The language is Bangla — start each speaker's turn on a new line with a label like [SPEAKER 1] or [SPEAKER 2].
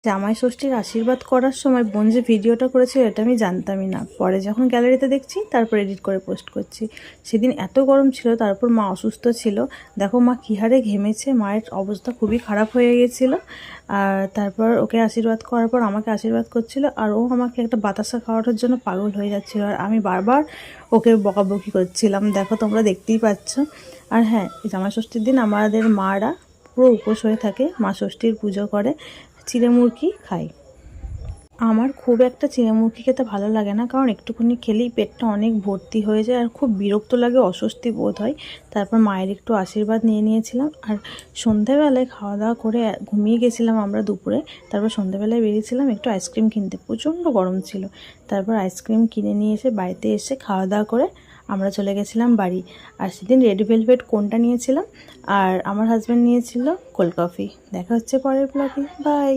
[SPEAKER 1] জামাই ষষ্ঠীর আশীর্বাদ করার সময় বোন যে ভিডিওটা করেছিল এটা আমি জানতামই না। পরে যখন গ্যালারিতে দেখছি তারপর এডিট করে পোস্ট করছি। সেদিন এত গরম ছিল, তারপর মা অসুস্থ ছিল। দেখো মা কী হারে ঘেমেছে, মায়ের অবস্থা খুবই খারাপ হয়ে গেছিলো। আর তারপর ওকে আশীর্বাদ করার পর আমাকে আশীর্বাদ করছিল, আর ও আমাকে একটা বাতাসা খাওয়ানোর জন্য পাগল হয়ে যাচ্ছিলো, আর আমি বারবার ওকে বকাবকি করছিলাম। দেখো তোমরা দেখতেই পাচ্ছ। আর হ্যাঁ, জামাই ষষ্ঠীর দিন আমাদের মারা পুরো উপোস হয়ে থাকে, মা ষষ্ঠীর পুজো করে, চিড়ে মুরগি খাই। আমার খুব একটা চিড়ে মুরগি খেতে ভালো লাগে না, কারণ একটুখানি খেলেই পেটটা অনেক ভর্তি হয়ে যায় আর খুব বিরক্ত লাগে, অস্বস্তি বোধ হয়। তারপর মায়ের একটু আশীর্বাদ নিয়ে নিয়েছিলাম, আর সন্ধ্যাবেলায় খাওয়া দাওয়া করে ঘুমিয়ে গেছিলাম আমরা দুপুরে। তারপর সন্ধ্যাবেলায় বেরিয়েছিলাম একটু আইসক্রিম কিনতে, প্রচণ্ড গরম ছিল। তারপর আইসক্রিম কিনে নিয়ে এসে বাড়িতে এসে খাওয়া দাওয়া করে আমরা চলে গেছিলাম বাড়ি। আর সেদিন রেড ভেলভেট কোনটা নিয়েছিলাম, আর আমার হাজব্যান্ড নিয়েছিল কোল্ড কফি। দেখা হচ্ছে পরের ব্লগে, বাই।